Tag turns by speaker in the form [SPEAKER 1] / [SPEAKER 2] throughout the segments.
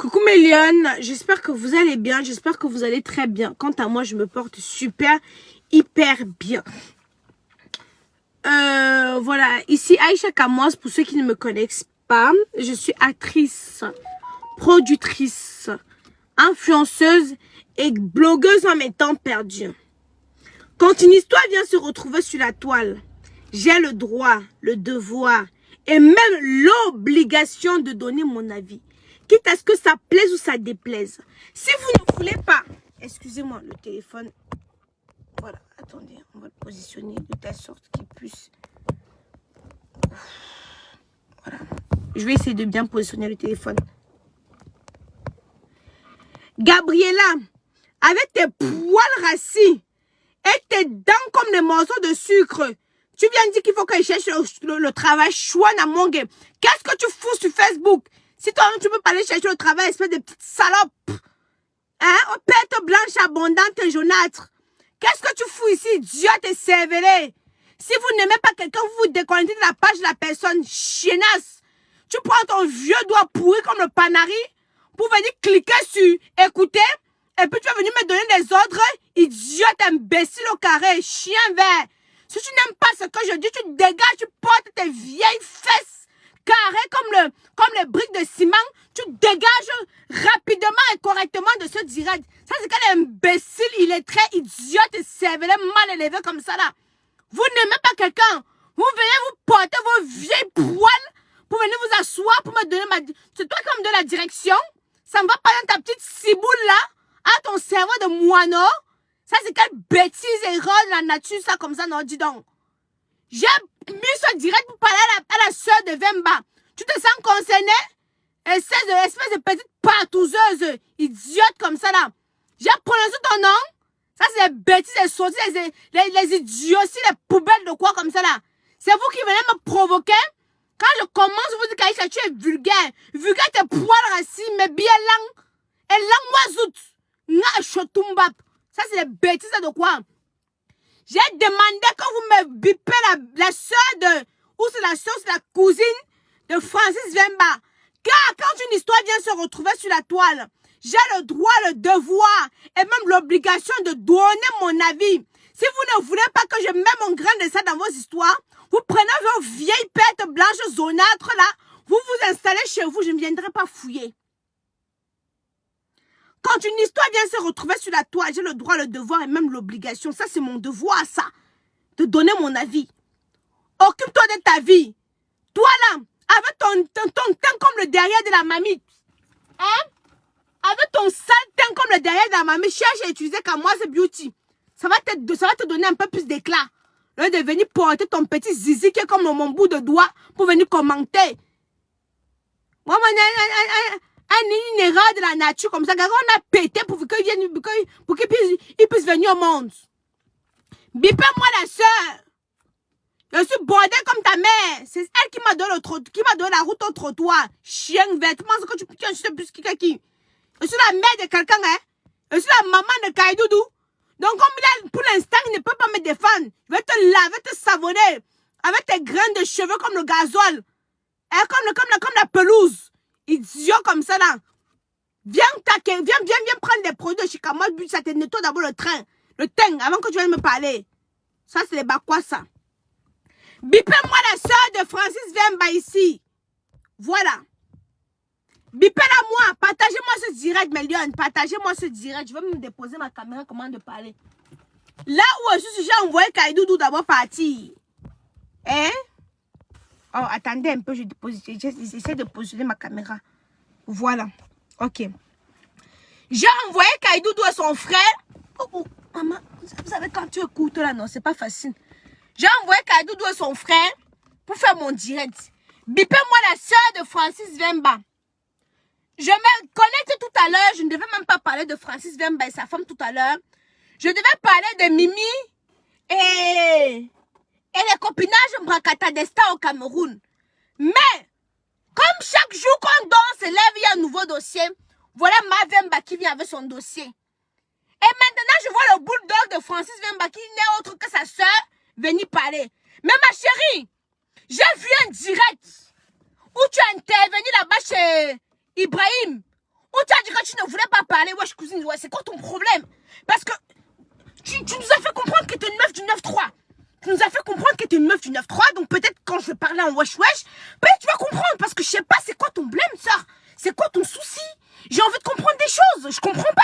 [SPEAKER 1] Coucou mes lionnes, j'espère que vous allez bien, j'espère que vous allez très bien. Quant à moi, je me porte super, hyper bien. Voilà, ici Aïcha Kamoise, pour ceux qui ne me connaissent pas, je suis actrice, productrice, influenceuse et blogueuse en mes temps perdus. Quand une histoire vient se retrouver sur la toile, j'ai le droit, le devoir et même l'obligation de donner mon avis. Quitte à ce que ça plaise ou ça déplaise. Si vous ne voulez pas, excusez-moi, le téléphone, voilà, attendez, on va le positionner de telle sorte qu'il puisse, voilà, je vais essayer de bien positionner le téléphone. Gabriella, avec tes poils rassis et tes dents comme des morceaux de sucre, tu viens de dire qu'il faut que je cherche le travail chouane à mon game. Qu'est-ce que tu fous sur Facebook? Si toi tu peux pas aller chercher le travail, espèce de petite salope. Hein? Pète blanche, abondante et jaunâtre. Qu'est-ce que tu fous ici, idiote et cervelé? Si vous n'aimez pas quelqu'un, vous vous déconnectez de la page de la personne, chiennasse. Tu prends ton vieux doigt pourri comme le panari pour venir cliquer sur écouter et puis tu vas venir me donner des ordres, idiote, imbécile au carré, chien vert. Si tu n'aimes pas ce que je dis, tu dégages, tu portes tes vieilles fesses carrées comme les briques de ciment, tu dégages rapidement et correctement de ce direct. Ça, c'est quel imbécile, il est très idiote et cervelé, mal élevé comme ça là. Vous n'aimez pas quelqu'un, vous venez vous porter vos vieilles poils pour venir vous asseoir, pour me donner ma... C'est toi qui me donnes la direction. Ça me va pas dans ta petite ciboule là, à ton cerveau de moineau. Ça, c'est quelle bêtise et erreur de la nature, ça, comme ça, non, dis donc. J'ai mis ce direct pour parler à la soeur de Vemba. Tu te sens concerné? Espèce de petite partouzeuse, idiote comme ça, là. J'ai prononcé ton nom. Ça, c'est les bêtises, les sottises, les idioties, les poubelles de quoi comme ça, là. C'est vous qui venez me provoquer. Quand je commence, vous dites qu'Aïcha, tu es vulgaire. Vulgaire, tes poils rassis, mais bien lang. Et lang wazout. Nga chotumbap. Ça, c'est les bêtises de quoi? J'ai demandé que vous me bipez la soeur de... Ou c'est la soeur, c'est la cousine de Francis Vemba. Car quand une histoire vient se retrouver sur la toile, j'ai le droit, le devoir et même l'obligation de donner mon avis. Si vous ne voulez pas que je mette mon grain de ça dans vos histoires, vous prenez vos vieilles pètes blanches jaunâtres là, vous vous installez chez vous, je ne viendrai pas fouiller. Quand une histoire vient se retrouver sur la toile, j'ai le droit, le devoir et même l'obligation. Ça, c'est mon devoir, ça. De donner mon avis. Occupe-toi de ta vie. Toi, là, avec ton teint comme le derrière de la mamie. Hein? Avec ton sale teint comme le derrière de la mamie, cherche à utiliser Kamoise Beauty. Ça va te donner un peu plus d'éclat. Là, de venir porter ton petit zizi qui est comme mon bout de doigt pour venir commenter. Moi, une erreur de la nature comme ça, on a pété pour qu'il puisse venir au monde. Bipez-moi la soeur. Je suis bordée comme ta mère. C'est elle qui m'a donné la route au trottoir. Chien vêtement, ce que tu sais plus qui. Je suis la mère de quelqu'un, hein. Je suis la maman de Kaidoudou. Donc, comme pour l'instant, il ne peut pas me défendre. Je vais te laver, te savonner. Avec tes graines de cheveux comme le gazole. Et comme la pelouse. Idiot comme ça là. Viens prendre des produits de chez Kamoise, ça te nettoie d'abord le train. Le teint, avant que tu viennes me parler. Ça, c'est les bakwa, ça. Bipez-moi la soeur de Francis Vemba ici. Voilà. Bipez-la moi. Partagez-moi ce direct, mes lions. Partagez-moi ce direct. Je vais me déposer ma caméra, comment de parler. Là où je suis, j'ai envoyé Kaidoudou d'abord partir. Hein? Oh, attendez un peu, j'essaie de positionner ma caméra. Voilà. Ok. J'ai envoyé Kaidoudou à son frère. Oh, maman, vous savez quand tu écoutes là, non, c'est pas facile. J'ai envoyé Kaidoudou à son frère pour faire mon direct. Bipez-moi la soeur de Francis Vemba. Je me connecte tout à l'heure. Je ne devais même pas parler de Francis Vemba et sa femme tout à l'heure. Je devais parler de Mimi et les copinages Mbrakata Desta au Cameroun. Mais, comme chaque jour qu'on dort, se lève, il y a un nouveau dossier. Voilà ma Vemba qui vient avec son dossier. Et maintenant, je vois le bulldog de Francis Vemba qui n'est autre que sa soeur venir parler. Mais ma chérie, j'ai vu un direct où tu as intervenu là-bas chez Ibrahim, On t'a dit que tu ne voulais pas parler. Wesh, cousine, ouais, c'est quoi ton problème? Parce que tu nous as fait comprendre que t'es une meuf du 9-3. Tu nous as fait comprendre que t'es une meuf du 9-3. Donc peut-être quand je vais parler en wesh wesh, peut-être tu vas comprendre. Parce que je sais pas, c'est quoi ton blême, sœur? C'est quoi ton souci? J'ai envie de comprendre des choses. Je comprends pas.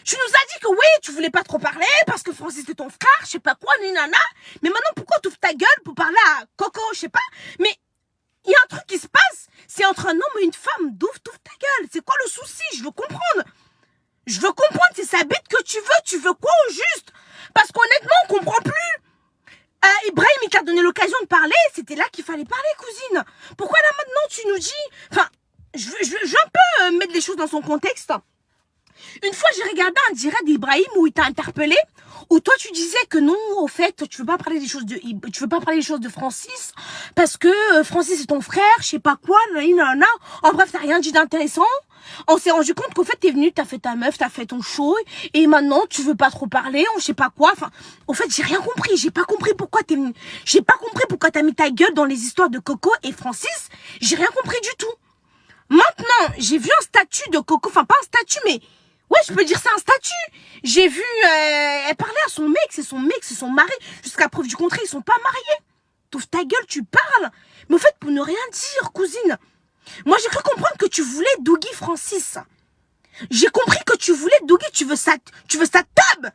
[SPEAKER 1] Tu nous as dit que oui, tu voulais pas trop parler parce que Francis c'était ton frère, je sais pas quoi, ni nana. Mais maintenant, pourquoi tu ouvres ta gueule pour parler à Coco, je sais pas. Mais il y a un truc qui se passe. C'est entre un homme et une femme. D'ouvre ta gueule. C'est quoi le souci? Je veux comprendre. Je veux comprendre si c'est la bête que tu veux. Tu veux quoi au juste? Parce qu'honnêtement, on comprend plus. Ibrahim, il t'a donné l'occasion de parler. C'était là qu'il fallait parler, cousine. Pourquoi là maintenant tu nous dis... Enfin, je veux un peu mettre les choses dans son contexte. Une fois, j'ai regardé un direct d'Ibrahim où il t'a interpellé, où toi tu disais que non, au fait, tu veux pas parler des choses de Francis, parce que Francis c'est ton frère, je sais pas quoi, nanana. En bref, t'as rien dit d'intéressant. On s'est rendu compte qu'au fait, t'es venu, t'as fait ta meuf, t'as fait ton show, et maintenant tu veux pas trop parler, on sait pas quoi. Enfin, au fait, j'ai rien compris. J'ai pas compris pourquoi t'es venu. J'ai pas compris pourquoi t'as mis ta gueule dans les histoires de Coco et Francis. J'ai rien compris du tout. Maintenant, j'ai vu un statut de Coco, enfin pas un statut, mais ouais, je peux dire c'est un statut. J'ai vu, elle parlait à son mec, c'est son mari. Jusqu'à preuve du contraire, ils sont pas mariés. T'ouvres ta gueule, tu parles. Mais au fait, pour ne rien dire, cousine, moi j'ai cru comprendre que tu voulais Dougie Francis. J'ai compris que tu voulais Dougie, tu veux sa tub.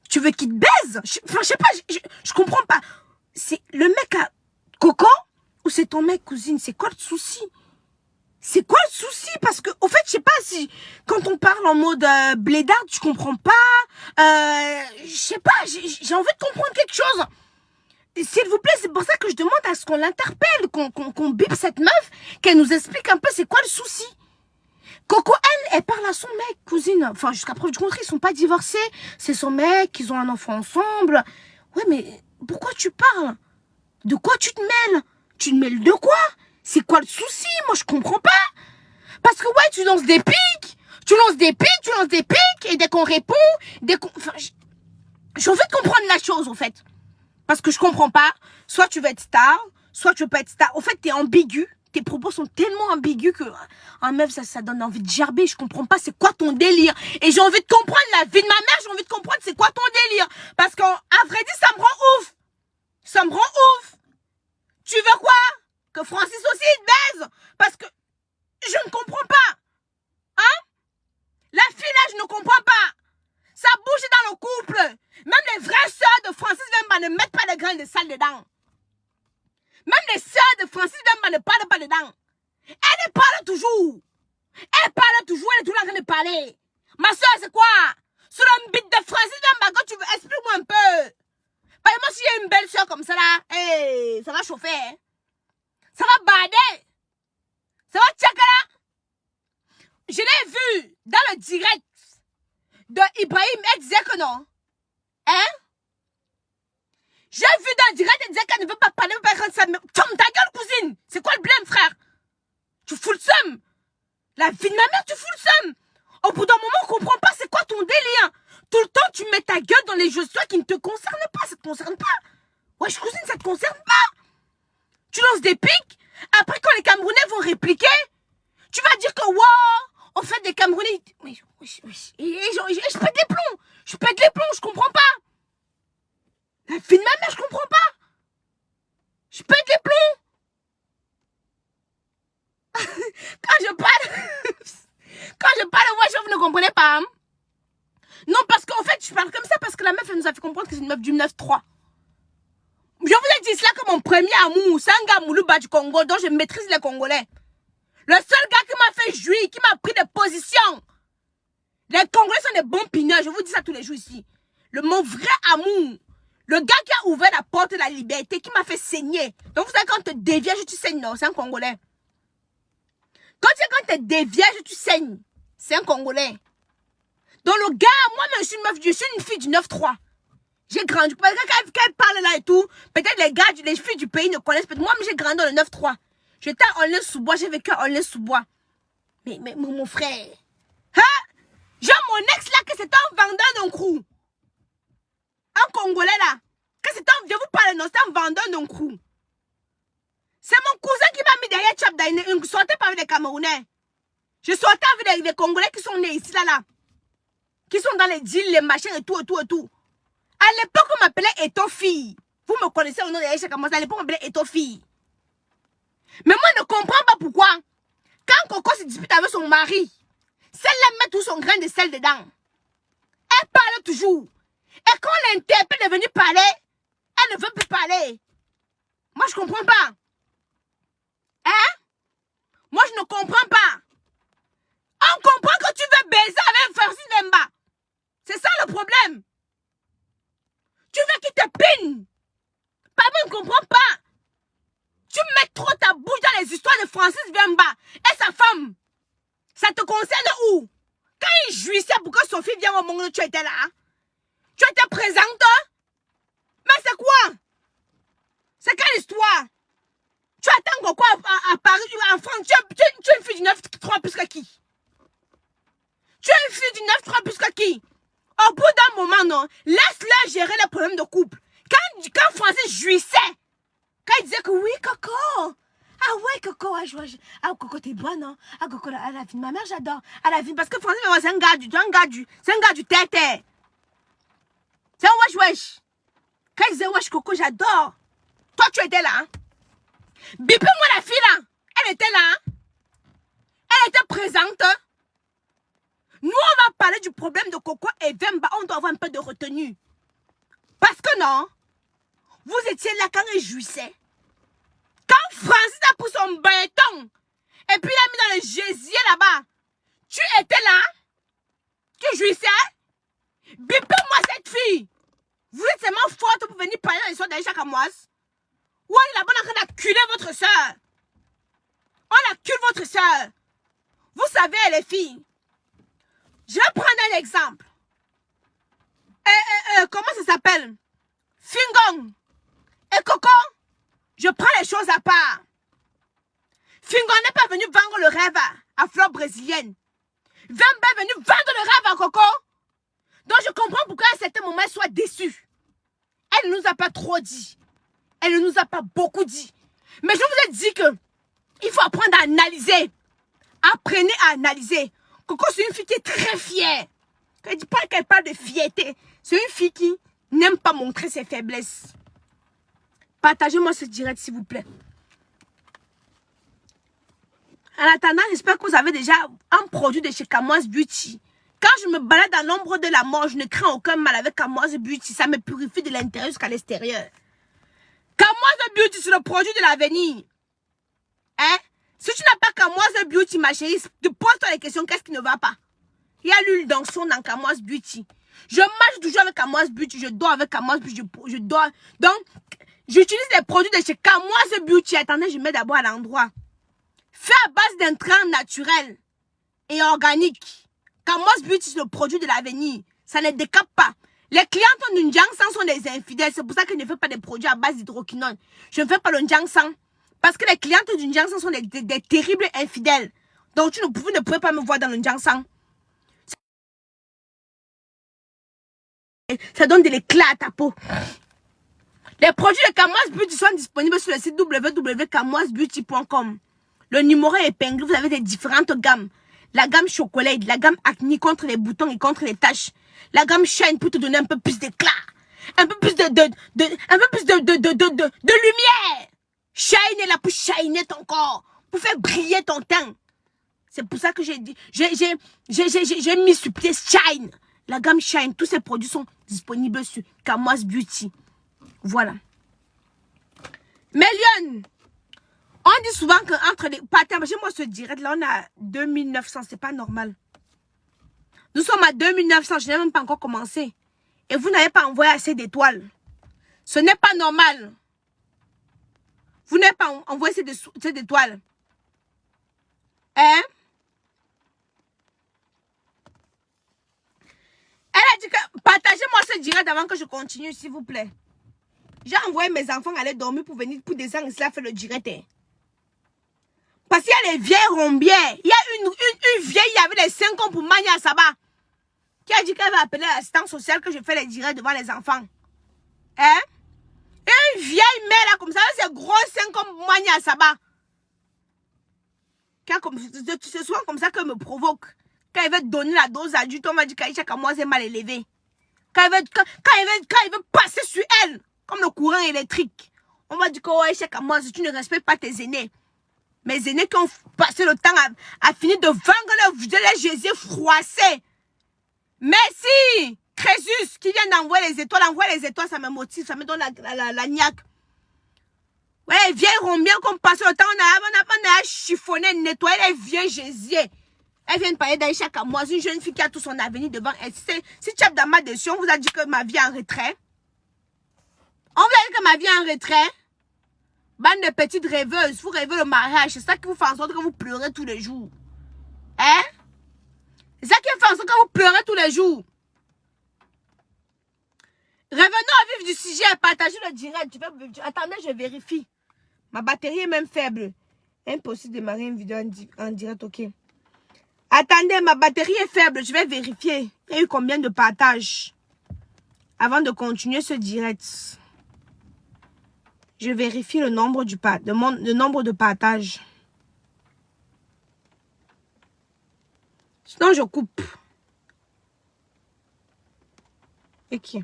[SPEAKER 1] Tu veux qu'il te baise. Enfin, je sais pas, je comprends pas. C'est le mec à Coco ou c'est ton mec, cousine? C'est quoi le souci? C'est quoi le souci? Parce que, au fait, je sais pas si, quand on parle en mode blédard, tu comprends pas. Je sais pas, j'ai envie de comprendre quelque chose. S'il vous plaît, c'est pour ça que je demande à ce qu'on l'interpelle, qu'on bip cette meuf, qu'elle nous explique un peu c'est quoi le souci. Coco, elle parle à son mec, cousine. Enfin, jusqu'à preuve du contraire, ils sont pas divorcés. C'est son mec, ils ont un enfant ensemble. Ouais, mais pourquoi tu parles? De quoi tu te mêles? Tu te mêles de quoi? C'est quoi le souci? Moi, je comprends pas. Parce que, ouais, tu lances des pics. Et dès qu'on répond, enfin, j'ai envie de comprendre la chose, en fait. Parce que je comprends pas. Soit tu veux être star, soit tu veux pas être star. Au fait, t'es ambigu. Tes propos sont tellement ambigus que, meuf, ça donne envie de gerber. Je comprends pas c'est quoi ton délire. Et j'ai envie de comprendre la vie de ma mère. J'ai envie de comprendre c'est quoi ton délire. Parce qu'à vrai dire, ça me rend ouf. Ça me rend ouf. Tu veux quoi? Que Francis aussi il te baise? Parce que je ne comprends pas. Hein? La fille là, je ne comprends pas. Ça bouge dans le couple. Même les vraies sœurs de Francis Vemba ne mettent pas de grains de sale dedans. Même les sœurs de Francis Vemba ne parlent pas dedans. Elle parle toujours. Elle est toujours en train de parler. Ma soeur, c'est quoi? Sur un beat de Francis Vemba, quand tu veux, explique-moi un peu. Parce que moi, si j'ai une belle soeur comme ça là, hey, ça va chauffer. Hein? Ça va bader. Ça va tchakala. Je l'ai vu dans le direct de Ibrahim. Elle disait que non. Hein? J'ai vu dans le direct, elle disait qu'elle ne veut pas parler, pas quand ça me... Ferme ta gueule, cousine. C'est quoi le blême, frère? Tu fous le seum. La vie de ma mère, tu fous le seum. Au bout d'un moment, on comprend pas c'est quoi ton délire. Tout le temps, tu mets ta gueule dans les jeux qui ne te concernent pas. Ça te concerne pas. Wesh, cousine, ça te concerne pas. Tu lances des pics. Après, quand les Camerounais vont répliquer, tu vas dire que, wow, on fait des Camerounais. Mais, je pète les plombs. Je pète les plombs, je comprends pas. La vie de ma mère, je comprends pas. Je pète les plombs. Quand je parle, moi, vous ne comprenez pas. Hein? Non, parce qu'en fait, je parle comme ça parce que la meuf, elle nous a fait comprendre que c'est une meuf du 9-3. Je vous ai dit cela que mon premier amour, c'est un gars Moulouba du Congo, dont je maîtrise les Congolais. Le seul gars qui m'a fait jouir, qui m'a pris des positions. Les Congolais sont des bons pineurs, je vous dis ça tous les jours ici. Mon vrai amour, le gars qui a ouvert la porte de la liberté, qui m'a fait saigner. Donc vous savez, quand tu dévièges, tu saignes, non, c'est un Congolais. Quand tu dévièges, tu saignes, c'est un Congolais. Donc le gars, moi-même, je suis une fille du 9-3. J'ai grandi. Parce que quand elle parle là et tout, peut-être les filles du pays ne connaissent pas. Moi, j'ai grandi dans le 9-3. J'étais à Aulnay-sous-Bois, j'ai vécu à Aulnay-sous-Bois. Mais mon frère. Hein? J'ai mon ex là, que c'était un vendeur d'un crew. Un Congolais là. Que c'était je vous parle, non, c'était un vendeur d'un crew. C'est mon cousin qui m'a mis derrière Tchapda. Il ne sortait pas avec les Camerounais. Je sortais avec les Congolais qui sont nés ici, là. Qui sont dans les deals, les machins et tout. À l'époque, on m'appelait Eto-fille. Vous me connaissez au nom de Aïcha Kamwas. À l'époque, on m'appelait Eto-fille. Mais moi, je ne comprends pas pourquoi. Quand Coco se dispute avec son mari, celle-là met tout son grain de sel dedans. Elle parle toujours. Et quand l'interprète est venu parler, elle ne veut plus parler. Moi, je ne comprends pas. Hein? Moi, je ne comprends pas. On comprend que tu veux baiser avec Francis Demba. C'est ça le problème. Tu veux qu'il te pine. Papa ne comprend pas. Tu mets trop ta bouche dans les histoires de Francis Demba et sa femme. Ça te concerne où? Quand il jouissait pour que Sophie vienne au monde, tu étais là. Tu étais présente. Mais c'est quoi? C'est quelle histoire? Tu attends quoi à Paris, en France? Tu es une fille du 9-3 plus que qui? Tu es une fille du 9-3 plus que qui? Au bout d'un moment, non, laisse-leur gérer les problèmes de couple. Quand Francis jouissait, quand il disait que oui, Coco. Ah ouais, Coco, ah Coco, t'es bonne, hein? Ah Coco, à la vie de ma mère, j'adore. À la vie, parce que Francis, c'est un gars du tête. C'est un wesh. Quand il disait wesh, Coco, j'adore. Toi, tu étais là, hein? Bipez-moi la fille, là. Elle était là, hein? Elle était présente. Nous, on va parler du problème de Coco et Vemba. On doit avoir un peu de retenue. Parce que non, vous étiez là quand il jouissait. Quand Francis a pris son béton et puis il a mis dans le gésier là-bas, tu étais là? Tu jouissais? Bipez-moi cette fille. Vous êtes tellement forte pour venir parler dans l'histoire d'Aïcha Kamwas. Ou elle est là-bas en train d'acculer votre soeur. On accule votre soeur. Vous savez, les filles. Je vais prendre un exemple. Comment ça s'appelle? Fingong et Coco. Je prends les choses à part. Fingong n'est pas venu vendre le rêve à Fleur brésilienne. Vemba est venu vendre le rêve à Coco. Donc je comprends pourquoi à certains moments elle soit déçue. Elle ne nous a pas trop dit. Elle ne nous a pas beaucoup dit. Mais je vous ai dit que il faut apprendre à analyser. Apprenez à analyser. Coco, c'est une fille qui est très fière. Quand elle dit pas qu'elle parle de fierté, c'est une fille qui n'aime pas montrer ses faiblesses. Partagez-moi ce direct, s'il vous plaît. En attendant, j'espère que vous avez déjà un produit de chez Kamwas Beauty. Quand je me balade dans l'ombre de la mort, je ne crains aucun mal avec Kamwas Beauty. Ça me purifie de l'intérieur jusqu'à l'extérieur. Kamwas Beauty, c'est le produit de l'avenir. Hein? Si tu n'as pas Kamwas Beauty, ma chérie, pose-toi les questions, qu'est-ce qui ne va pas? Il y a l'huile d'onction dans Kamwas Beauty. Je marche toujours avec Kamwas Beauty, je dors avec Kamwas Beauty, je dors. Donc, j'utilise les produits de chez Kamwas Beauty. Attendez, je mets d'abord à l'endroit. Fait à base d'intrants naturels et organiques. Kamwas Beauty, c'est le produit de l'avenir. Ça ne décape pas. Les clientes du Njang-Sang sont des infidèles. C'est pour ça que je ne fais pas des produits à base d'hydroquinone. Je ne fais pas le Njang-Sang. Parce que les clientes du Njang-Sang sont des terribles infidèles. Donc, vous ne pouvez pas me voir dans le Njang-Sang. Ça donne de l'éclat à ta peau. Les produits de Kamwas Beauty sont disponibles sur le site www.kamwasbeauty.com. Le numéro est épinglé. Vous avez des différentes gammes. La gamme chocolat, la gamme acné contre les boutons et contre les taches. La gamme shine pour te donner un peu plus d'éclat. Un peu plus de lumière. Shine est là pour shiner ton corps. Pour faire briller ton teint. C'est pour ça que j'ai dit, j'ai mis sur pied Shine. La gamme Shine, tous ces produits sont disponibles sur Kamwas Beauty. Voilà. Mais Lyon, on dit souvent qu'entre les... Partagez-moi ce direct, là on a 2900, c'est pas normal. Nous sommes à 2900, je n'ai même pas encore commencé. Et vous n'avez pas envoyé assez d'étoiles. Ce n'est pas normal. Vous n'avez pas envoyé ces étoiles. Hein? Elle a dit que... Partagez-moi ce direct avant que je continue, s'il vous plaît. J'ai envoyé mes enfants aller dormir pour venir, pour descendre ici, faire le direct. Hein. Parce qu'il y a les vieilles rombières. Il y a une vieille avec les 5 ans pour Mania Saba. Qui a dit qu'elle va appeler l'assistance sociale que je fais les directs devant les enfants. Hein? Une vieille mère là comme ça, c'est gros 5 ans pour Mania Saba. C'est souvent comme ça qu'elle me provoque. Quand elle veut donner la dose adulte, on va dire qu'Aïcha Kamoise est mal élevée. Quand elle veut passer sur elle, comme le courant électrique, on va dire que oh, Aïcha Kamoise, tu ne respectes pas tes aînés. Mes aînés qui ont passé le temps à finir de vendre leur Jésus froissé. Merci, Crésus, qui vient d'envoyer les étoiles. Envoyer les étoiles, ça me motive, ça me donne la niaque. Ouais, vieille Rombien qu'on passe le temps, on a chiffonné, nettoyé les vieux Jésus. Elle vient de parler d'Aïcha Kamoise, une jeune fille qui a tout son avenir devant elle. Si tu es dans ma dessus, on vous a dit que ma vie est en retrait. On vous a dit que ma vie est en retrait. Bande de petites rêveuses, vous rêvez le mariage, c'est ça qui vous fait en sorte que vous pleurez tous les jours. Hein? C'est ça qui fait en sorte que vous pleurez tous les jours. Revenons au vif du sujet, partagez le direct. Attendez, je vérifie. Ma batterie est même faible. Impossible de démarrer une vidéo en direct, ok. Attendez, ma batterie est faible, je vais vérifier. Il y a eu combien de partages avant de continuer ce direct. Je vérifie le nombre, le nombre de partages. Sinon, je coupe. Ok.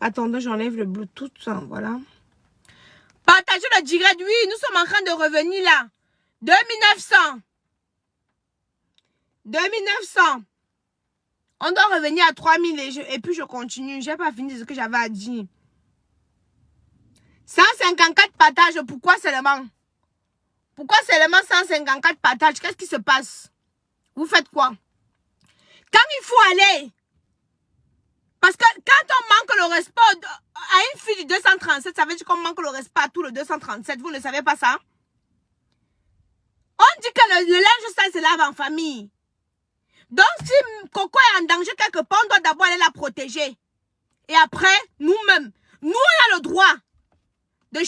[SPEAKER 1] Attendez, j'enlève le Bluetooth. Voilà. Partagez le direct. Oui, nous sommes en train de revenir là. 2900. 2900. On doit revenir à 3000 et puis je continue. Je n'ai pas fini ce que j'avais à dire. 154 partages. Pourquoi seulement? Pourquoi seulement 154 partages? Qu'est-ce qui se passe? Vous faites quoi? Quand il faut aller. Parce que quand on manque le respect à une fille du 237, ça veut dire qu'on manque le respect à tout le 237. Vous ne savez pas ça? On dit que le linge sale se lave en famille. Donc si Coco est en danger quelque part, on doit d'abord aller la protéger. Et après, nous-mêmes, nous on a le droit de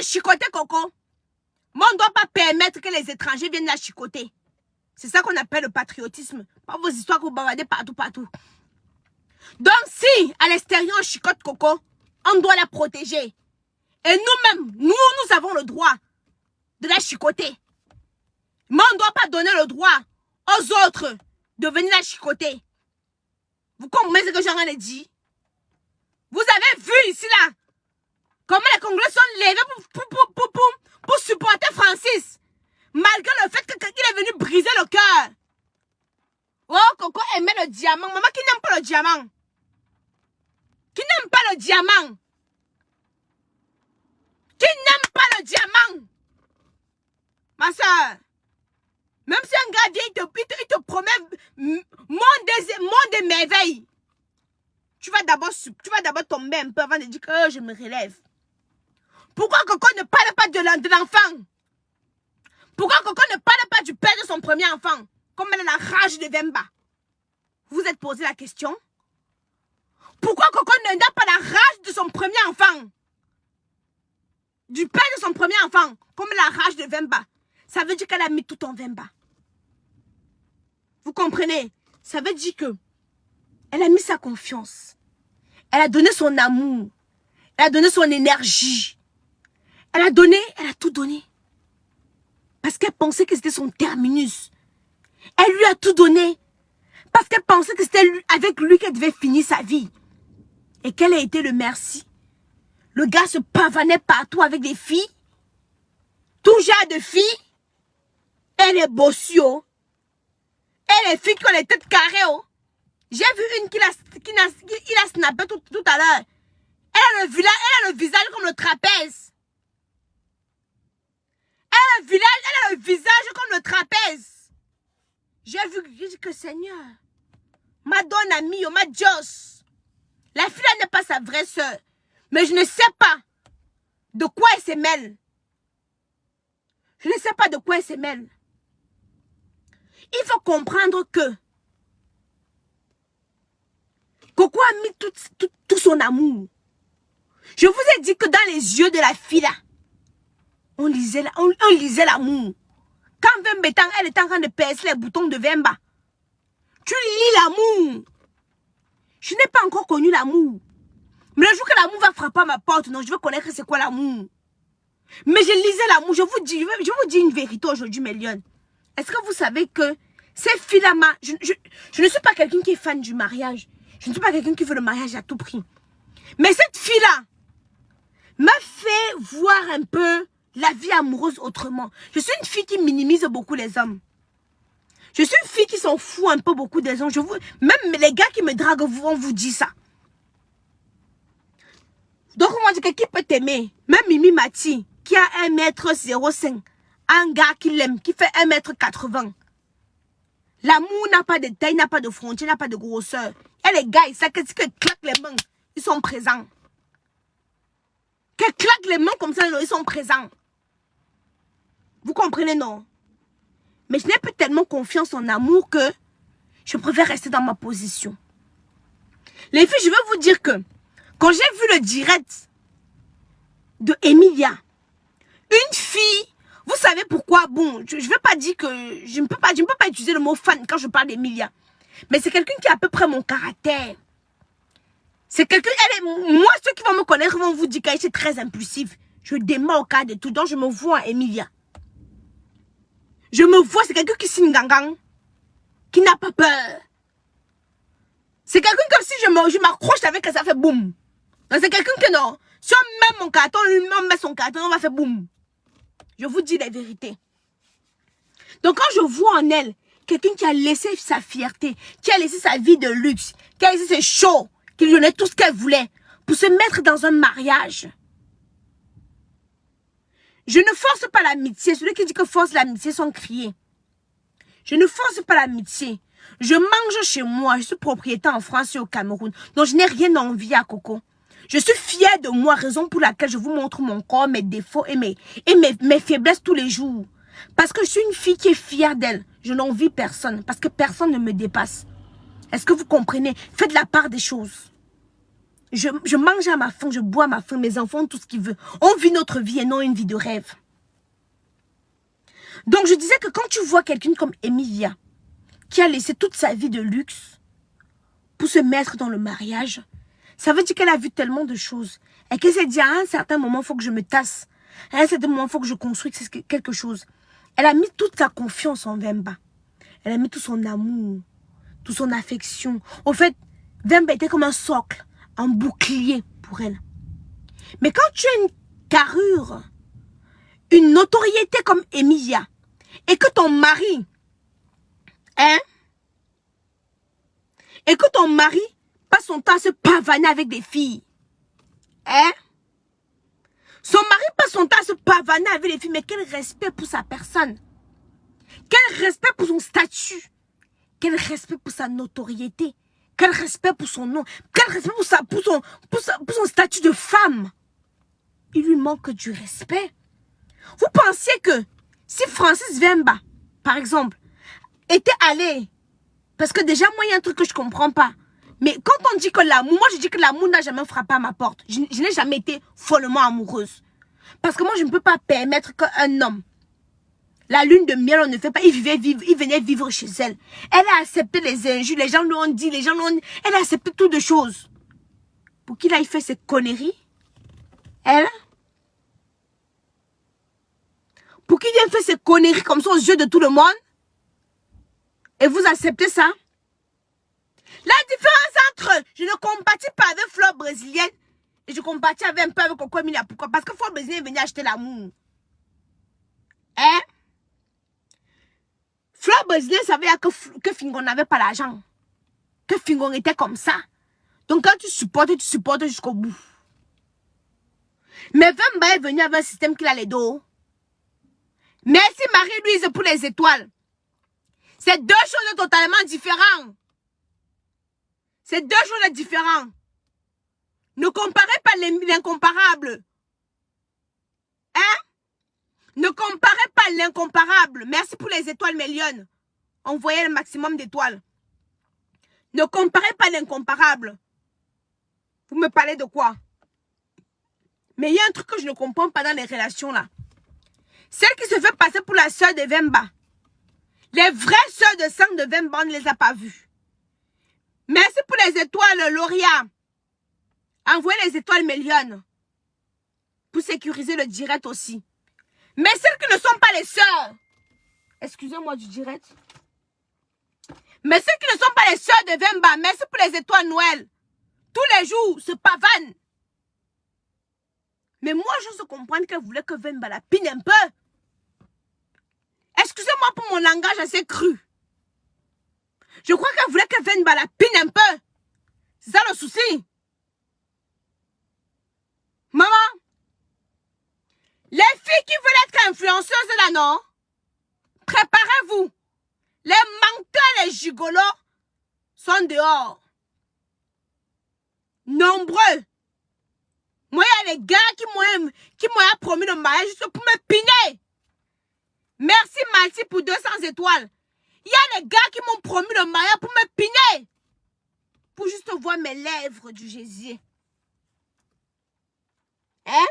[SPEAKER 1] chicoter Coco. Mais on ne doit pas permettre que les étrangers viennent la chicoter. C'est ça qu'on appelle le patriotisme. Pas vos histoires que vous bavardez partout. Donc si à l'extérieur on chicote Coco, on doit la protéger. Et nous-mêmes, nous avons le droit de la chicoter. Mais on ne doit pas donner le droit aux autres de venir la chicoter. Vous comprenez ce que j'ai en dire? Vous avez vu ici là comment les Congolais sont levés pour supporter Francis. Malgré le fait qu'il est venu briser le cœur. Oh, Coco aimait le diamant. Maman qui n'aime pas le diamant. Qui n'aime pas le diamant. Qui n'aime pas le diamant. Ma soeur. Même si un gars vient, il te promet monde des merveilles. Tu vas d'abord tomber un peu avant de dire que je me relève. Pourquoi Coco ne parle pas de l'enfant? Pourquoi Coco ne parle pas du père de son premier enfant? Comme elle a la rage de Vemba. Vous vous êtes posé la question? Pourquoi Coco n'a pas la rage de son premier enfant? Du père de son premier enfant, comme la rage de Vemba. Ça veut dire qu'elle a mis tout en Vemba. Vous comprenez? Ça veut dire que elle a mis sa confiance. Elle a donné son amour. Elle a donné son énergie. Elle a tout donné. Parce qu'elle pensait que c'était son terminus. Elle lui a tout donné. Parce qu'elle pensait que c'était avec lui qu'elle devait finir sa vie. Et quel a été le merci? Le gars se pavanait partout avec des filles. Tout genre de filles. Elle est bossio. Elle est fille qui ont les têtes carrées. Oh. J'ai vu une qui a snappé tout à l'heure. Elle a le visage comme le trapèze. Elle a le visage comme le trapèze. J'ai dit que Seigneur, Madonna mio, ma Dios. La fille n'est pas sa vraie sœur. Mais je ne sais pas de quoi elle se mêle. Je ne sais pas de quoi elle se mêle. Il faut comprendre que Coco a mis tout son amour. Je vous ai dit que dans les yeux de la fille là, on lisait l'amour. Quand Vemba elle est en train de percer les boutons de Vemba, tu lis l'amour. Je n'ai pas encore connu l'amour. Mais le jour que l'amour va frapper à ma porte, non, je veux connaître c'est quoi l'amour. Mais je lisais l'amour. Je vous dis une vérité aujourd'hui, mes lions. Est-ce que vous savez que ces filles-là, je ne suis pas quelqu'un qui est fan du mariage. Je ne suis pas quelqu'un qui veut le mariage à tout prix. Mais cette fille-là m'a fait voir un peu la vie amoureuse autrement. Je suis une fille qui minimise beaucoup les hommes. Je suis une fille qui s'en fout un peu beaucoup des hommes. Même les gars qui me draguent vont vous dire ça. Donc, moi, je dis que qui peut t'aimer? Même Mimi Mati, qui a 1,05 m, un gars qui l'aime, qui fait 1,80 m. L'amour n'a pas de taille, n'a pas de frontière, n'a pas de grosseur. Et les gars, ils savent que claquent les mains, ils sont présents. Qu'ils claquent les mains comme ça, ils sont présents. Vous comprenez, non? Mais je n'ai plus tellement confiance en amour que je préfère rester dans ma position. Les filles, je veux vous dire que quand j'ai vu le direct de Emilia, une fille, vous savez pourquoi? Bon, je ne vais pas dire que je ne peux pas utiliser le mot fan quand je parle d'Emilia. Mais c'est quelqu'un qui a à peu près mon caractère. C'est quelqu'un, moi, ceux qui vont me connaître vont vous dire qu'elle est très impulsive. Je démarre au cas de tout, donc je me vois à Emilia. Je me vois, c'est quelqu'un qui signe gangang, qui n'a pas peur. C'est quelqu'un comme si je m'accroche avec elle, ça fait boum. C'est quelqu'un que non. Si on met mon carton, on met son carton, on va faire boum. Je vous dis la vérité. Donc quand je vois en elle quelqu'un qui a laissé sa fierté, qui a laissé sa vie de luxe, qui a laissé ses shows, qui lui donnait tout ce qu'elle voulait pour se mettre dans un mariage. Je ne force pas l'amitié. Celui qui dit que force l'amitié sont criés. Je ne force pas l'amitié. Je mange chez moi. Je suis propriétaire en France et au Cameroun. Donc je n'ai rien à envier à Coco. Je suis fière de moi, raison pour laquelle je vous montre mon corps, mes défauts et mes faiblesses tous les jours. Parce que je suis une fille qui est fière d'elle. Je n'envie personne. Parce que personne ne me dépasse. Est-ce que vous comprenez? Faites la part des choses. Je mange à ma faim, je bois à ma faim, mes enfants ont tout ce qu'ils veulent. On vit notre vie et non une vie de rêve. Donc je disais que quand tu vois quelqu'un comme Emilia, qui a laissé toute sa vie de luxe pour se mettre dans le mariage, ça veut dire qu'elle a vu tellement de choses. Et qu'elle s'est dit à un certain moment, il faut que je me tasse. À un certain moment, il faut que je construise quelque chose. Elle a mis toute sa confiance en Vemba. Elle a mis tout son amour, toute son affection. Au fait, Vemba était comme un socle, un bouclier pour elle. Mais quand tu as une carrure, une notoriété comme Emilia, et que ton mari, et que ton mari passe son temps à se pavaner avec des filles, son mari passe son temps à se pavaner avec les filles, mais quel respect pour sa personne, quel respect pour son statut, quel respect pour sa notoriété, quel respect pour son nom, quel respect pour son statut de femme. Il lui manque du respect. Vous pensiez que si Francis Vemba, par exemple, était allé, parce que déjà moi il y a un truc que je ne comprends pas, mais quand on dit que l'amour, moi je dis que l'amour n'a jamais frappé à ma porte. Je n'ai jamais été follement amoureuse. Parce que moi je ne peux pas permettre qu'un homme, la lune de miel on ne fait pas, il venait vivre chez elle. Elle a accepté les injures, les gens lui ont dit, elle a accepté toutes de choses. Pour qu'il aille faire ses conneries, pour qu'il vienne faire ses conneries comme ça aux yeux de tout le monde, et vous acceptez ça? La différence entre je ne compatis pas avec Fleur brésilienne et je compatis avec un peu avec Coco Emilia. Pourquoi? Parce que Fleur brésilienne venait acheter l'amour. Fleur brésilienne savait que Fingon n'avait pas l'argent. Que Fingon était comme ça. Donc quand tu supportes jusqu'au bout. Mais Vemba est venu avec un système qu'il a les dos. Merci Marie-Louise pour les étoiles. C'est deux choses totalement différentes. C'est deux choses différentes. Ne comparez pas l'incomparable. Ne comparez pas l'incomparable. Merci pour les étoiles, mes lionnes. Envoyez le maximum d'étoiles. Ne comparez pas l'incomparable. Vous me parlez de quoi? Mais il y a un truc que je ne comprends pas dans les relations là. Celle qui se fait passer pour la sœur de Vemba. Les vraies sœurs de sang de Vemba, on ne les a pas vues. Merci pour les étoiles, Lauria. Envoyez les étoiles, mes lionnes. pour sécuriser le direct aussi. Mais celles qui ne sont pas les sœurs, excusez-moi du direct, mais celles qui ne sont pas les sœurs de Vemba, merci pour les étoiles Noël. Tous les jours, se pavanent. Mais moi, je sais comprendre qu'elle voulait que Vemba la pine un peu. Excusez-moi pour mon langage assez cru. Je crois qu'elle voulait que Vemba la pine un peu. C'est ça le souci. Maman, les filles qui veulent être influenceuses là, non? Préparez-vous. Les menteurs, les gigolos sont dehors. Nombreux. Moi, il y a les gars qui m'ont promis le mariage juste pour me piner. Merci, Malti, pour 200 étoiles. Il y a les gars qui m'ont promis le mariage pour me piner. Pour juste voir mes lèvres du gésier. Hein?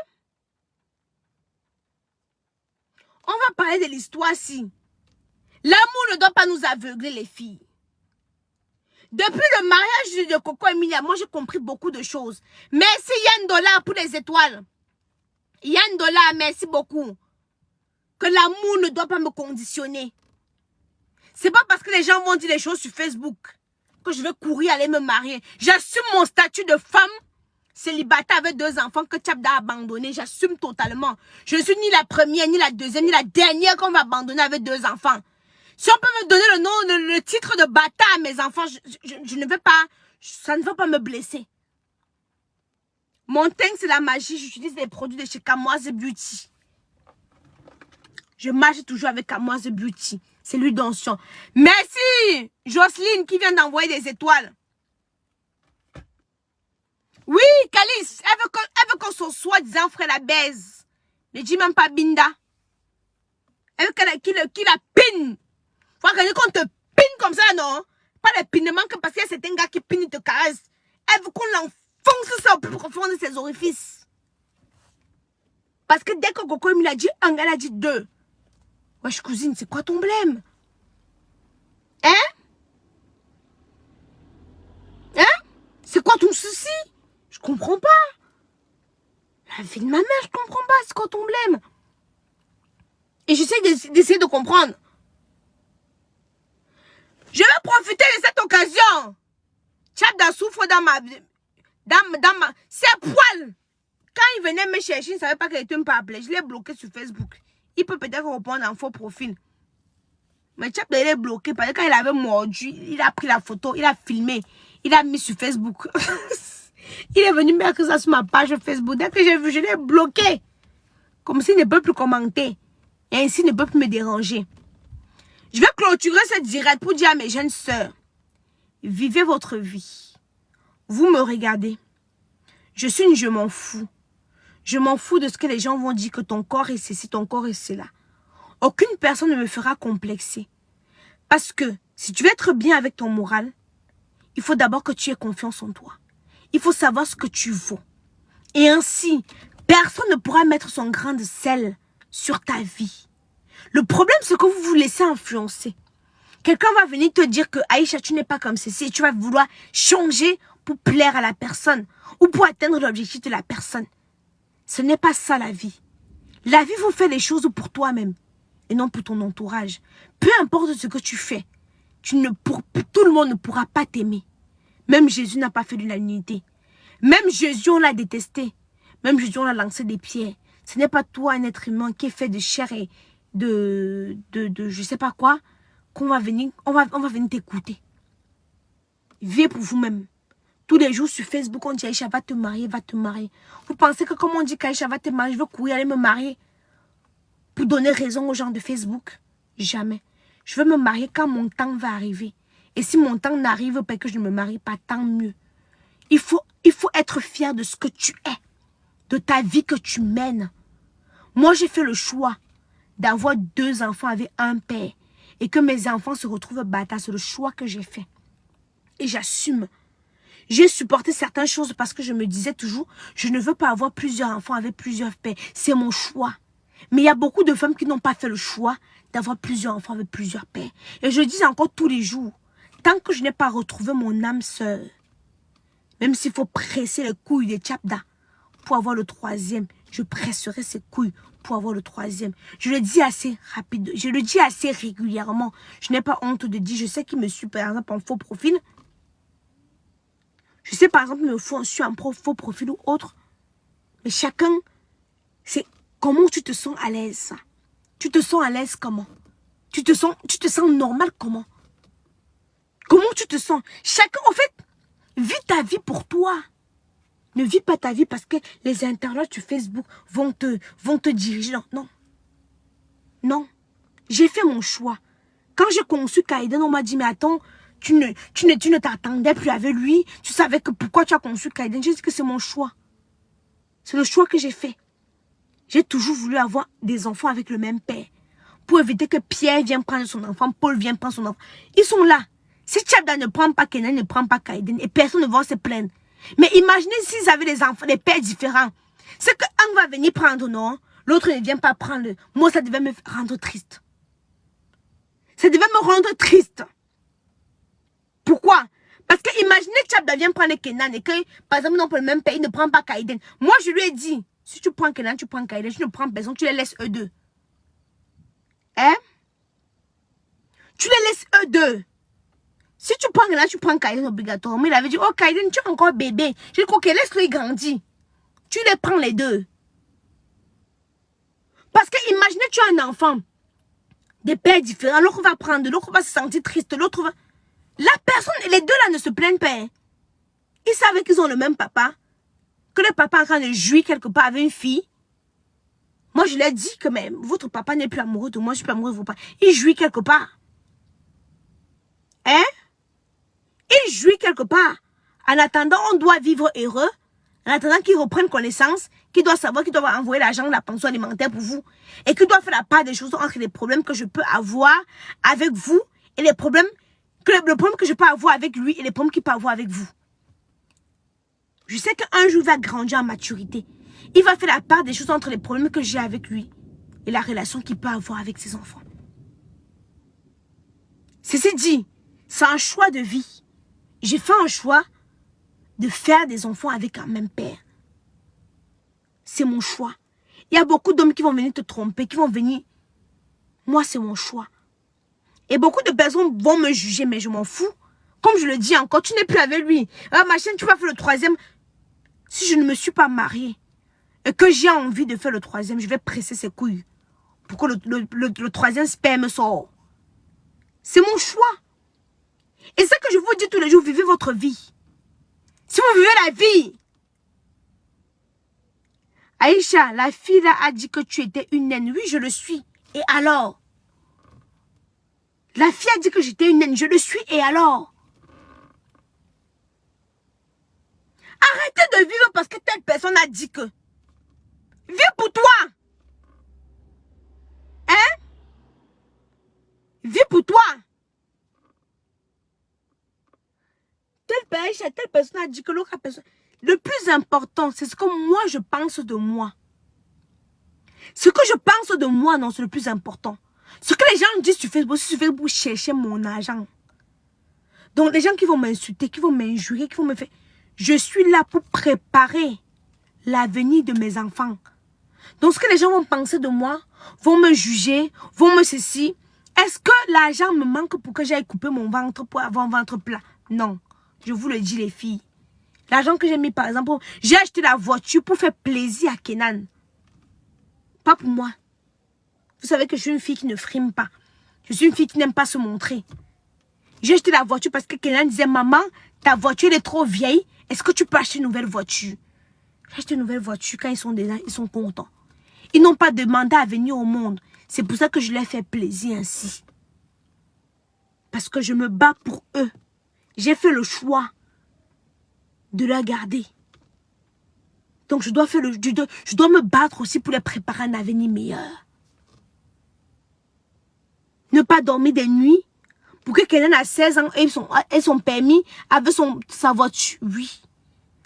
[SPEAKER 1] On va parler de l'histoire-ci. L'amour ne doit pas nous aveugler, les filles. Depuis le mariage de Coco Emilia, moi j'ai compris beaucoup de choses. Merci $1 pour les étoiles. $1, merci beaucoup. Que l'amour ne doit pas me conditionner. C'est pas parce que les gens vont dire les choses sur Facebook que je vais courir aller me marier. J'assume mon statut de femme célibataire avec 2 enfants que Tchabda a abandonné. J'assume totalement. Je ne suis ni la première, ni la deuxième, ni la dernière qu'on va abandonner avec 2 enfants. Si on peut me donner le nom, le titre de bâtard à mes enfants, je ne vais pas, ça ne va pas me blesser. Mon teint, c'est la magie. J'utilise des produits de chez Kamoise Beauty. Je marche toujours avec Kamoise Beauty. C'est lui d'onction. Merci, Jocelyne, qui vient d'envoyer des étoiles. Oui, Calice, elle veut qu'on se soit disant frère la baise. Ne dis même pas Binda. Elle veut qu'il la pine. Faut regarder qu'on te pine comme ça, non? Pas le pinement que parce que c'est un gars qui pine, il te caresse. Elle veut qu'on l'enfonce ça au plus profond de ses orifices. Parce que dès que Coco il a dit 1, elle a dit 2. Wesh cousine, c'est quoi ton blême? Hein? Hein? C'est quoi ton souci? Je comprends pas. La vie de ma mère, je comprends pas. C'est quoi ton blême? Et j'essaie d'essayer de comprendre. Je vais profiter de cette occasion. Tchabda souffre dans ma... Ses poils. Quand il venait me chercher, il ne savait pas qu'il était pas appelé. Je l'ai bloqué sur Facebook. Il peut peut-être répondre en faux profil. Mais Tchabda, il est bloqué parce que quand il avait mordu, il a pris la photo, il a filmé, il a mis sur Facebook. Il est venu mettre ça sur ma page Facebook. Dès que j'ai vu, je l'ai bloqué. Comme s'il ne peut plus commenter. Et ainsi, il ne peut plus me déranger. Je vais clôturer ce direct pour dire à mes jeunes sœurs, vivez votre vie. Vous me regardez. Je m'en fous. Je m'en fous de ce que les gens vont dire que ton corps est ceci, ton corps est cela. Aucune personne ne me fera complexer. Parce que si tu veux être bien avec ton moral, il faut d'abord que tu aies confiance en toi. Il faut savoir ce que tu vaux. Et ainsi, personne ne pourra mettre son grain de sel sur ta vie. Le problème, c'est que vous vous laissez influencer. Quelqu'un va venir te dire que Aïcha, tu n'es pas comme ceci et tu vas vouloir changer pour plaire à la personne ou pour atteindre l'objectif de la personne. Ce n'est pas ça la vie. La vie vous fait les choses pour toi-même et non pour ton entourage. Peu importe ce que tu fais, tout le monde ne pourra pas t'aimer. Même Jésus n'a pas fait l'unanimité. Même Jésus, on l'a détesté. Même Jésus, on l'a lancé des pierres. Ce n'est pas toi, un être humain qui est fait de chair et de je sais pas quoi, qu'on va venir, on va venir t'écouter. Vivez pour vous-même. Tous les jours sur Facebook, on dit Aïcha va te marier, va te marier. Vous pensez que comme on dit qu'Aïcha va te marier, je veux courir aller me marier pour donner raison aux gens de Facebook? Jamais. Je veux me marier quand mon temps va arriver. Et si mon temps n'arrive pas et que je ne me marie pas, tant mieux. Il faut être fier de ce que tu es, de ta vie que tu mènes. Moi, j'ai fait le choix d'avoir 2 enfants avec un père et que mes enfants se retrouvent bâtards. C'est le choix que j'ai fait. Et j'assume. J'ai supporté certaines choses parce que je me disais toujours, je ne veux pas avoir plusieurs enfants avec plusieurs pères. C'est mon choix. Mais il y a beaucoup de femmes qui n'ont pas fait le choix d'avoir plusieurs enfants avec plusieurs pères. Et je dis encore tous les jours, tant que je n'ai pas retrouvé mon âme sœur, même s'il faut presser les couilles de Tchabda pour avoir le 3e, je presserai ses couilles pour avoir le troisième. Je le dis assez rapide, je le dis assez régulièrement. Je n'ai pas honte de dire, je sais qu'il me suit par exemple en faux profil. Je sais par exemple qu'il me suit en faux profil ou autre. Mais chacun, c'est comment tu te sens à l'aise. Tu te sens à l'aise comment? Tu te sens normal comment? Comment tu te sens? Chacun, en fait, vis ta vie pour toi. Ne vis pas ta vie parce que les internautes sur Facebook vont te diriger. Non, non. Non. J'ai fait mon choix. Quand j'ai conçu Kaiden, on m'a dit, mais attends, tu ne t'attendais plus avec lui. Tu savais que pourquoi tu as conçu Kaiden. J'ai dit que c'est mon choix. C'est le choix que j'ai fait. J'ai toujours voulu avoir des enfants avec le même père. Pour éviter que Pierre vienne prendre son enfant, Paul vienne prendre son enfant. Ils sont là. Si Tchabda ne prend pas Kenan, ne prend pas Kaiden, et personne ne va se plaindre. Mais imaginez s'ils avaient des enfants, des pères différents. C'est qu'un va venir prendre, non? L'autre ne vient pas prendre. Moi, ça devait me rendre triste. Ça devait me rendre triste. Pourquoi? Parce que imaginez que Tchabda vient prendre Kenan et que, par exemple, non, pour le même père, il ne prend pas Kaiden. Moi, je lui ai dit, si tu prends Kenan, tu prends Kaiden. Si tu ne prends personne, tu les laisses eux deux. Hein? Tu les laisses eux deux. Si tu prends Kenan, tu prends Kaiden obligatoirement. Il avait dit, oh Kaiden, tu es encore bébé. Je dis, ok, laisse-le grandir. Tu les prends les deux. Parce que imaginez tu as un enfant. Des pères différents. L'autre va prendre, l'autre va se sentir triste, l'autre va... La personne, les deux là ne se plaignent pas. Hein. Ils savaient qu'ils ont le même papa. Que le papa est en train de jouir quelque part avec une fille. Moi, je lui ai dit que même votre papa n'est plus amoureux de moi, je suis plus amoureux de vos parents. Il jouit quelque part. Hein? Il jouit quelque part. En attendant, on doit vivre heureux. En attendant qu'il reprenne connaissance, qu'il doit savoir qu'il doit envoyer l'argent de la pension alimentaire pour vous. Et qu'il doit faire la part des choses entre les problèmes que je peux avoir avec vous et les problèmes le problème que je peux avoir avec lui et les problèmes qu'il peut avoir avec vous. Je sais qu'un jour, il va grandir en maturité. Il va faire la part des choses entre les problèmes que j'ai avec lui et la relation qu'il peut avoir avec ses enfants. Ceci dit, c'est un choix de vie. J'ai fait un choix de faire des enfants avec un même père. C'est mon choix. Il y a beaucoup d'hommes qui vont venir te tromper, qui vont venir... Moi, c'est mon choix. Et beaucoup de personnes vont me juger, mais je m'en fous. Comme je le dis encore, tu n'es plus avec lui. Ah, ma chaîne, tu vas faire le troisième. Si je ne me suis pas mariée et que j'ai envie de faire le troisième, je vais presser ses couilles pour que le troisième sperme sorte. C'est mon choix. Et c'est que je vous dis tous les jours, vivez votre vie. Si vous vivez la vie. Aïcha, la fille là a dit que tu étais une naine. Oui, je le suis. Et alors? La fille a dit que j'étais une naine. Je le suis. Et alors? Arrêtez de vivre parce que telle personne a dit que. Vis pour toi. Hein? Vis pour toi. Telle personne a dit que l'autre personne... Le plus important, c'est ce que moi je pense de moi. Ce que je pense de moi, non, c'est le plus important. Ce que les gens disent sur Facebook, c'est sur Facebook pour chercher mon argent. Donc les gens qui vont m'insulter, qui vont m'injurer, qui vont me faire... Je suis là pour préparer l'avenir de mes enfants. Donc ce que les gens vont penser de moi, vont me juger, vont me ceci. Est-ce que l'argent me manque pour que j'aille couper mon ventre pour avoir un ventre plat? Non. Je vous le dis les filles. L'argent que j'ai mis par exemple, j'ai acheté la voiture pour faire plaisir à Kenan. Pas pour moi. Vous savez que je suis une fille qui ne frime pas. Je suis une fille qui n'aime pas se montrer. J'ai acheté la voiture parce que Kenan disait, maman, ta voiture elle est trop vieille. Est-ce que tu peux acheter une nouvelle voiture? J'ai acheté une nouvelle voiture quand ils sont déjà, ils sont contents. Ils n'ont pas demandé à venir au monde. C'est pour ça que je leur fais plaisir ainsi. Parce que je me bats pour eux. J'ai fait le choix de la garder. Donc je dois me battre aussi pour les préparer un avenir meilleur. Ne pas dormir des nuits pour que quelqu'un a 16 ans et son permis avec sa voiture. Oui.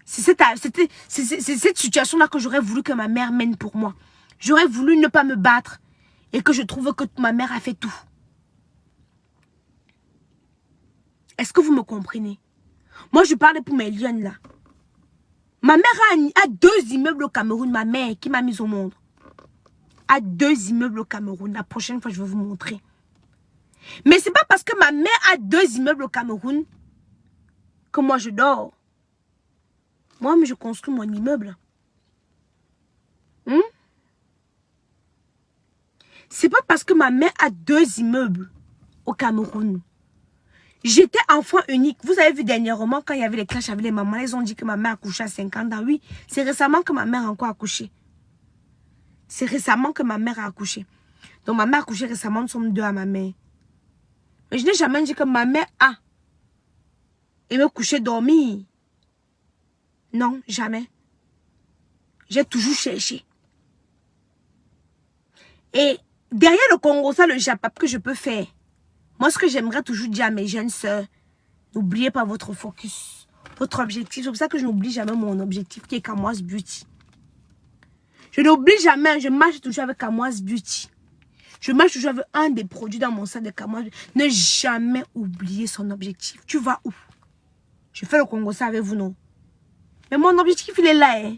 [SPEAKER 1] C'est cette situation-là que j'aurais voulu que ma mère mène pour moi. J'aurais voulu ne pas me battre et que je trouve que ma mère a fait tout. Est-ce que vous me comprenez? Moi, je parle pour mes lionnes là. Ma mère a 2 immeubles au Cameroun, ma mère qui m'a mise au monde. A 2 immeubles au Cameroun. La prochaine fois, je vais vous montrer. Mais c'est pas parce que ma mère a 2 immeubles au Cameroun que moi je dors. Moi, je construis mon immeuble. C'est pas parce que ma mère a 2 immeubles au Cameroun. J'étais enfant unique. Vous avez vu dernièrement, quand il y avait les clashs avec les mamans, ils ont dit que ma mère a accouché à 50 ans. Oui, c'est récemment que ma mère a encore accouché. C'est récemment que ma mère a accouché. Donc ma mère a accouché récemment, nous sommes 2 à ma mère. Mais je n'ai jamais dit que ma mère a aimé coucher, dormir. Non, jamais. J'ai toujours cherché. Et derrière le Congo, ça, le Japap que je peux faire. Moi, ce que j'aimerais toujours dire à mes jeunes sœurs, n'oubliez pas votre focus, votre objectif. C'est pour ça que je n'oublie jamais mon objectif qui est Kamoise Beauty. Je n'oublie jamais, je marche toujours avec Kamoise Beauty. Je marche toujours avec un des produits dans mon sac de Kamoise Beauty. Ne jamais oublier son objectif. Tu vas où? Je fais le Congo ça avec vous, non? Mais mon objectif, il est là. Hein?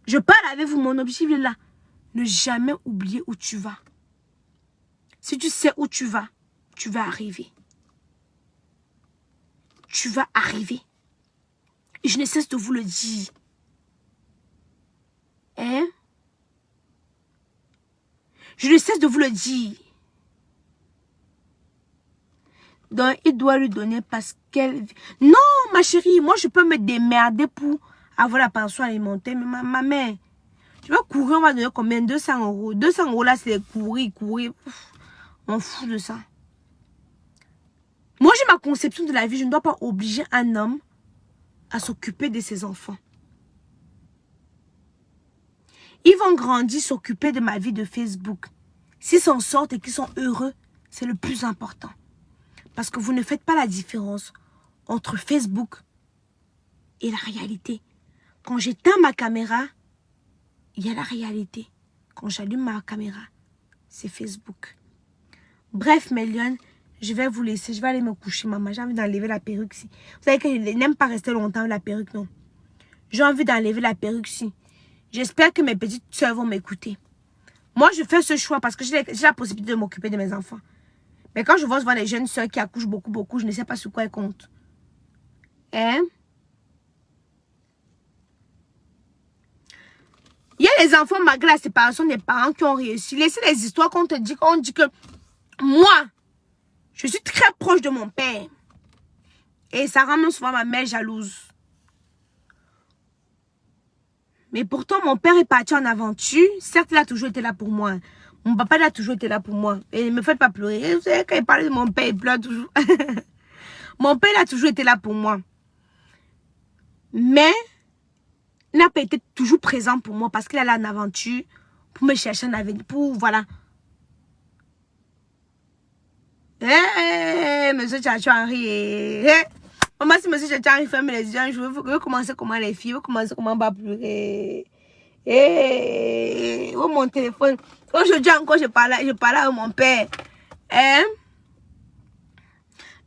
[SPEAKER 1] Je parle avec vous, mon objectif, il est là. Ne jamais oublier où tu vas. Si tu sais où tu vas arriver. Tu vas arriver. Et je ne cesse de vous le dire. Hein? Je ne cesse de vous le dire. Donc, il doit lui donner parce qu'elle... Non, ma chérie, moi, je peux me démerder pour avoir la pension alimentaire. Mais ma mère, tu vas courir, on va donner combien? 200 euros. 200 euros, là, c'est courir. On fout de ça. Moi, j'ai ma conception de la vie. Je ne dois pas obliger un homme à s'occuper de ses enfants. Ils vont grandir, s'occuper de ma vie de Facebook. S'ils s'en sortent et qu'ils sont heureux, c'est le plus important. Parce que vous ne faites pas la différence entre Facebook et la réalité. Quand j'éteins ma caméra, il y a la réalité. Quand j'allume ma caméra, c'est Facebook. Bref, mes lionnes, je vais vous laisser. Je vais aller me coucher, maman. J'ai envie d'enlever la perruque si. Vous savez que je n'aime pas rester longtemps avec la perruque, non. J'ai envie d'enlever la perruque si. J'espère que mes petites soeurs vont m'écouter. Moi, je fais ce choix parce que j'ai la possibilité de m'occuper de mes enfants. Mais quand je vois souvent les jeunes soeurs qui accouchent beaucoup, je ne sais pas sur quoi elles comptent. Hein? Il y a les enfants malgré la séparation des parents qui ont réussi. Laissez les histoires qu'on te dit, qu'on dit que moi, je suis très proche de mon père. Et ça rend même souvent ma mère jalouse. Mais pourtant, mon père est parti en aventure. Certes, il a toujours été là pour moi. Mon papa, il a toujours été là pour moi. Et ne me faites pas pleurer. Vous savez, quand il parle de mon père, il pleure toujours. Mon père, il a toujours été là pour moi. Mais, il n'a pas été toujours présent pour moi parce qu'il allait en aventure pour me chercher un avenir. Pour, voilà. Monsieur Tchatcho Henri. Maman, si monsieur Tchatcho Henri ferme les yeux, je veux commencer comment les filles, je veux commencer comment pas pleurer. Oh, mon téléphone. Aujourd'hui encore, je parlais avec mon père. Hein?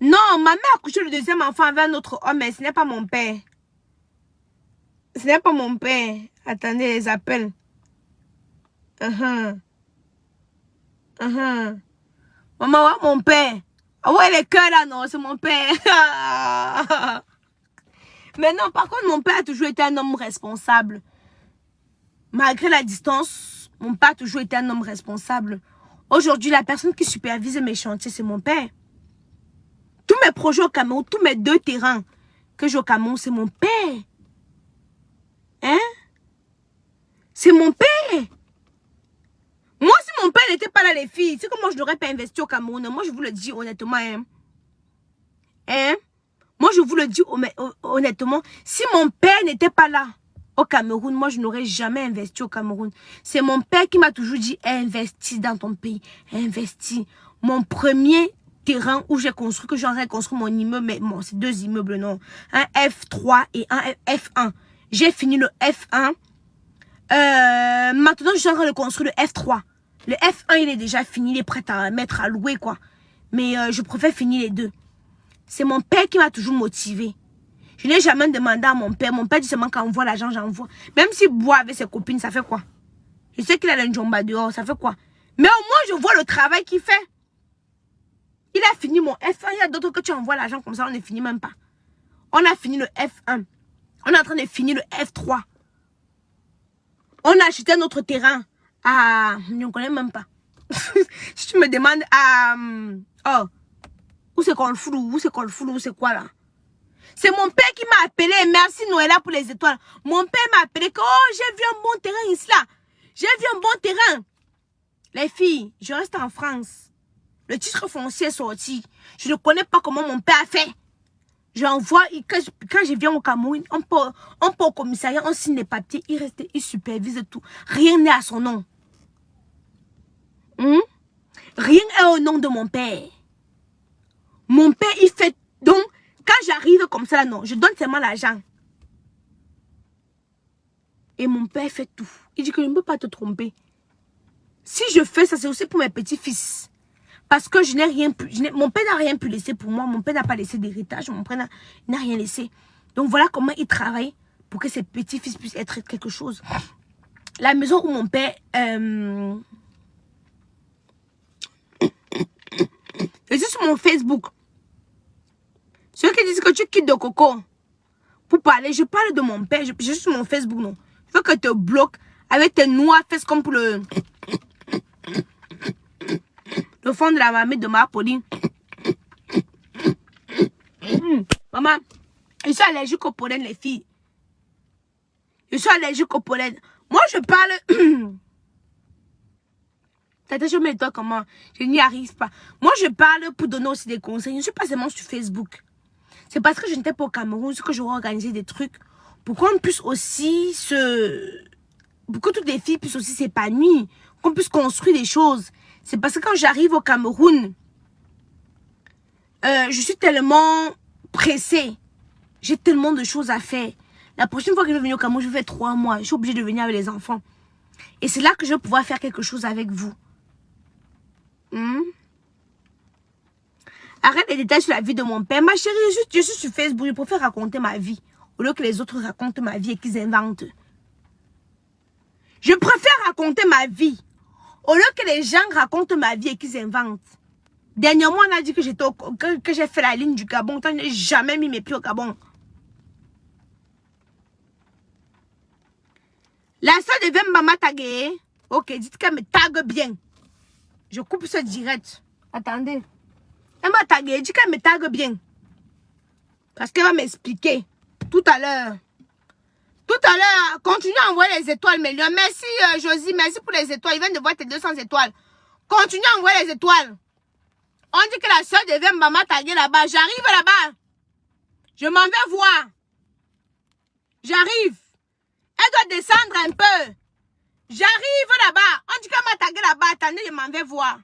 [SPEAKER 1] Non, ma mère a couché le deuxième enfant avec un autre homme, mais ce n'est pas mon père. Ce n'est pas mon père. Attendez, les appels. Maman, ouais, mon père. Ah ouais, les cœurs là, non, c'est mon père. Mais non, par contre, mon père a toujours été un homme responsable. Malgré la distance, mon père a toujours été un homme responsable. Aujourd'hui, la personne qui supervise mes chantiers, c'est mon père. Tous mes projets au Cameroun, tous mes 2 terrains que j'ai au Cameroun, c'est mon père. Hein? C'est mon père. Moi, si mon père n'était pas là, les filles, c'est que moi, je n'aurais pas investi au Cameroun. Moi, je vous le dis honnêtement. Hein? Moi, je vous le dis honnêtement. Si mon père n'était pas là au Cameroun, moi, je n'aurais jamais investi au Cameroun. C'est mon père qui m'a toujours dit, investis dans ton pays. Investis. Mon premier terrain où j'ai construit, que j'aurais construit mon immeuble, mais bon, c'est 2 immeubles, non. Un F3 et un F1. J'ai fini le F1. Maintenant, je suis en train de construire le F3. Le F1, il est déjà fini, il est prêt à mettre à louer, quoi. Mais je préfère finir les 2. C'est mon père qui m'a toujours motivé. Je n'ai jamais demandé à mon père. Mon père dit seulement quand on voit l'argent, j'envoie. Même s'il boit avec ses copines, ça fait quoi? Je sais qu'il a le njomba dehors, ça fait quoi? Mais au moins, je vois le travail qu'il fait. Il a fini mon F1. Il y a d'autres que tu envoies l'argent comme ça, on ne finit même pas. On a fini le F1. On est en train de finir le F3. On a acheté notre terrain à... Je ne connais même pas. Si tu me demandes à... Oh, où c'est qu'on le fout? Où c'est qu'on le fout? Où c'est quoi là? C'est mon père qui m'a appelé. Merci Noëlla pour les étoiles. Mon père m'a appelé que... Oh, j'ai vu un bon terrain ici là. J'ai vu un bon terrain. Les filles, je reste en France. Le titre foncier est sorti. Je ne connais pas comment mon père a fait. J'envoie, quand je viens au Cameroun, on part au commissariat, on signe les papiers, il supervise tout. Rien n'est à son nom. Rien n'est au nom de mon père. Mon père, il fait... Donc, quand j'arrive comme ça, non, je donne seulement l'argent. Et mon père fait tout. Il dit que je ne peux pas te tromper. Si je fais ça, c'est aussi pour mes petits-fils. Parce que je n'ai rien pu... Mon père n'a rien pu laisser pour moi. Mon père n'a pas laissé d'héritage. Mon père n'a rien laissé. Donc voilà comment il travaille pour que ses petits-fils puissent être quelque chose. La maison où mon père... Je suis sur mon Facebook. Ceux qui disent que tu quittes de Coco pour parler, je parle de mon père. Je suis sur mon Facebook, non. Je veux que tu te bloques avec tes noix fesses comme pour le fond de la marmite de ma Pauline. Maman, je suis allergique au pollen, les filles. Je suis allergique au pollen. Moi, je parle... Je me dis comment? Je n'y arrive pas. Moi, je parle pour donner aussi des conseils. Je ne suis pas seulement sur Facebook. C'est parce que je n'étais pas au Cameroun que j'aurais organisé des trucs pour qu'on puisse aussi pour que toutes les filles puissent aussi s'épanouir, qu'on puisse construire des choses. C'est parce que quand j'arrive au Cameroun, je suis tellement pressée. J'ai tellement de choses à faire. La prochaine fois que je vais venir au Cameroun, je vais faire 3 mois. Je suis obligée de venir avec les enfants. Et c'est là que je vais pouvoir faire quelque chose avec vous. Arrête les détails sur la vie de mon père. Ma chérie, je suis sur Facebook. Je préfère raconter ma vie au lieu que les autres racontent ma vie et qu'ils inventent. Je préfère raconter ma vie au lieu que les gens racontent ma vie et qu'ils inventent. Dernièrement, on a dit que j'ai fait la ligne du Gabon. Je n'ai jamais mis mes pieds au Gabon. La soeur de Vemba m'a tagué. Ok, dites qu'elle me tague bien. Je coupe ce direct. Attendez. Elle m'a tagué. Dit qu'elle me tague bien. Parce qu'elle va m'expliquer. Tout à l'heure. Tout à l'heure. Continue à envoyer les étoiles, Mélion. Merci, Josie. Merci pour les étoiles. Il vient de voir tes 200 étoiles. Continue à envoyer les étoiles. On dit que la soeur de Vemba m'a tagué là-bas. J'arrive là-bas. Je m'en vais voir. J'arrive. Elle doit descendre un peu. J'arrive là-bas. On dit qu'elle m'a tagué là-bas. Attendez, je m'en vais voir.